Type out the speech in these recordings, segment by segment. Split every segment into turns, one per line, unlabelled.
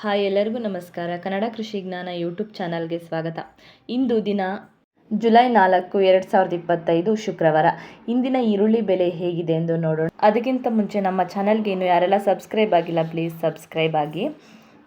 Hi, ಎಲ್ಲರಿಗೂ ನಮಸ್ಕಾರ. ಕನ್ನಡ ಕೃಷಿ ಜ್ಞಾನ ಯೂಟ್ಯೂಬ್ ಚಾನಲ್ಗೆ ಸ್ವಾಗತ. ಇಂದು ದಿನ ಜುಲೈ 4, 2025 ಶುಕ್ರವಾರ. ಇಂದಿನ ಈರುಳ್ಳಿ ಬೆಲೆ ಹೇಗಿದೆ ಎಂದು ನೋಡೋಣ. ಅದಕ್ಕಿಂತ ಮುಂಚೆ ನಮ್ಮ ಚಾನಲ್ಗೆ ಇನ್ನು ಯಾರೆಲ್ಲ ಸಬ್ಸ್ಕ್ರೈಬ್ ಆಗಿಲ್ಲ ಪ್ಲೀಸ್ ಸಬ್ಸ್ಕ್ರೈಬ್ ಆಗಿ.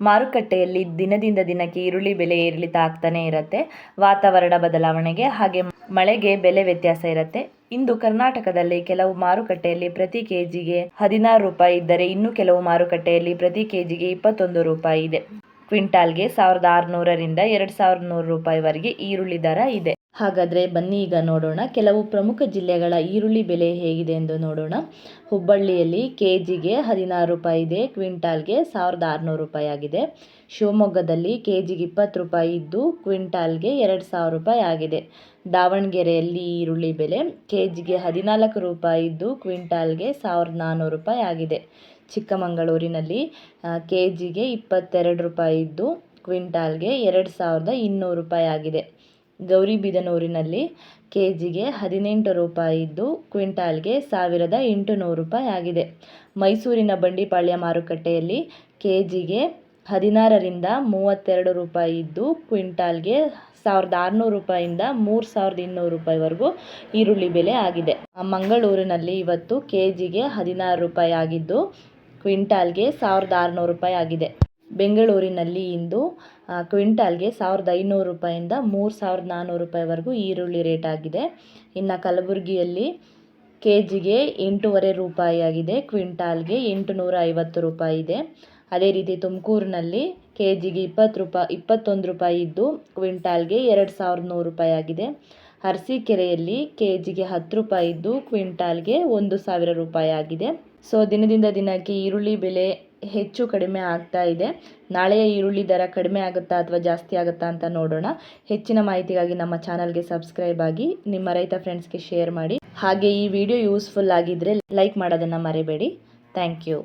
ಮಾರುಕಟ್ಟೆಯಲ್ಲಿ ದಿನದಿಂದ ದಿನಕ್ಕೆ ಈರುಳ್ಳಿ ಬೆಲೆ ಏರಿಳಿತ ಆಗ್ತಾನೆ ಇರುತ್ತೆ. ವಾತಾವರಣ ಬದಲಾವಣೆಗೆ ಹಾಗೆ ಮಳೆಗೆ ಬೆಲೆ ವ್ಯತ್ಯಾಸ ಇರುತ್ತೆ. ಇಂದು ಕರ್ನಾಟಕದಲ್ಲಿ ಕೆಲವು ಮಾರುಕಟ್ಟೆಯಲ್ಲಿ ಪ್ರತಿ ಕೆಜಿಗೆ 16 ರೂಪಾಯಿ ಇದ್ದರೆ ಇನ್ನು ಕೆಲವು ಮಾರುಕಟ್ಟೆಯಲ್ಲಿ ಪ್ರತಿ ಕೆಜಿಗೆ 21 ರೂಪಾಯಿ ಇದೆ. ಕ್ವಿಂಟಾಲ್ಗೆ 1600ರಿಂದ 2100 ರೂಪಾಯಿವರೆಗೆ ಈರುಳ್ಳಿ ದರ ಇದೆ. ಹಾಗಾದರೆ ಬನ್ನಿ ಈಗ ನೋಡೋಣ ಕೆಲವು ಪ್ರಮುಖ ಜಿಲ್ಲೆಗಳ ಈರುಳ್ಳಿ ಬೆಲೆ ಹೇಗಿದೆ ಎಂದು ನೋಡೋಣ. ಹುಬ್ಬಳ್ಳಿಯಲ್ಲಿ ಕೆಜಿಗೆ 16 ರೂಪಾಯಿ ಇದೆ, ಕ್ವಿಂಟಾಲ್ಗೆ 1600 ರೂಪಾಯಿ ಆಗಿದೆ. ಶಿವಮೊಗ್ಗದಲ್ಲಿ ಕೆಜಿಗೆ 20 ರೂಪಾಯಿ ಇದ್ದು ಕ್ವಿಂಟಾಲ್ಗೆ 2000 ರೂಪಾಯಿ ಆಗಿದೆ. ದಾವಣಗೆರೆಯಲ್ಲಿ ಈರುಳ್ಳಿ ಬೆಲೆ ಕೆಜಿಗೆ 14 ರೂಪಾಯಿ ಇದ್ದು ಕ್ವಿಂಟಾಲ್ಗೆ 1400 ರೂಪಾಯಿ ಆಗಿದೆ. ಚಿಕ್ಕಮಗಳೂರಿನಲ್ಲಿ ಕೆಜಿಗೆ 22 ರೂಪಾಯಿ ಇದ್ದು ಕ್ವಿಂಟಾಲ್ಗೆ 2200 ರೂಪಾಯಿ ಆಗಿದೆ. ಗೌರಿಬಿದನೂರಿನಲ್ಲಿ ಕೆಜಿಗೆ 18 ರೂಪಾಯಿ ಇದ್ದು ಕ್ವಿಂಟಾಲ್ಗೆ 1800 ರೂಪಾಯಿ ಆಗಿದೆ. ಮೈಸೂರಿನ ಬಂಡಿಪಾಳ್ಯ ಮಾರುಕಟ್ಟೆಯಲ್ಲಿ ಕೆಜಿಗೆ 16ರಿಂದ 32 ರೂಪಾಯಿ ಇದ್ದು ಕ್ವಿಂಟಾಲ್ಗೆ 1600 ರೂಪಾಯಿಯಿಂದ 3200 ರೂಪಾಯಿವರೆಗೂ ಈರುಳ್ಳಿ ಬೆಲೆ ಆಗಿದೆ. ಮಂಗಳೂರಿನಲ್ಲಿ ಇವತ್ತು ಕೆಜಿಗೆ 16 ರೂಪಾಯಿ ಆಗಿದ್ದು ಕ್ವಿಂಟಾಲ್ಗೆ 1600 ರೂಪಾಯಿ ಆಗಿದೆ. ಬೆಂಗಳೂರಿನಲ್ಲಿ ಇಂದು ಕ್ವಿಂಟಾಲ್ಗೆ 1500 ರೂಪಾಯಿಂದ 3400 ರೂಪಾಯಿವರೆಗೂ ಈರುಳ್ಳಿ ರೇಟ್ ಆಗಿದೆ. ಇನ್ನು ಕಲಬುರಗಿಯಲ್ಲಿ ಕೆಜಿಗೆ 8.5 ರೂಪಾಯಿ ಆಗಿದೆ, ಕ್ವಿಂಟಾಲ್ಗೆ 850 ರೂಪಾಯಿ ಇದೆ. ಅದೇ ರೀತಿ ತುಮಕೂರಿನಲ್ಲಿ ಕೆಜಿಗೆ 21 ರೂಪಾಯಿ ಇದ್ದು ಕ್ವಿಂಟಾಲ್ಗೆ 2100 ರೂಪಾಯಿ ಆಗಿದೆ. ಅರಸೀಕೆರೆಯಲ್ಲಿ ಕೆಜಿಗೆ 10 ರೂಪಾಯಿ ಇದ್ದು ಕ್ವಿಂಟಾಲ್ಗೆ 1000 ರೂಪಾಯಿ ಆಗಿದೆ. ಸೊ ದಿನದಿಂದ ದಿನಕ್ಕೆ ಈರುಳ್ಳಿ ಬೆಲೆ ಹೆಚ್ಚು ಕಡಿಮೆ ಆಗ್ತಾ ಇದೆ. ನಾಳೆಯ ಈರುಳ್ಳಿ ದರ ಕಡಿಮೆ ಆಗುತ್ತಾ ಅಥವಾ ಜಾಸ್ತಿ ಆಗುತ್ತಾ ಅಂತ ನೋಡೋಣ. ಹೆಚ್ಚಿನ ಮಾಹಿತಿಗಾಗಿ ನಮ್ಮ ಚಾನಲ್ಗೆ ಸಬ್ಸ್ಕ್ರೈಬ್ ಆಗಿ, ನಿಮ್ಮ ರೈತ ಫ್ರೆಂಡ್ಸ್ಗೆ ಶೇರ್ ಮಾಡಿ. ಹಾಗೆ ಈ ವಿಡಿಯೋ ಯೂಸ್ಫುಲ್ ಆಗಿದ್ದರೆ ಲೈಕ್ ಮಾಡೋದನ್ನು ಮರಿಬೇಡಿ. Thank you.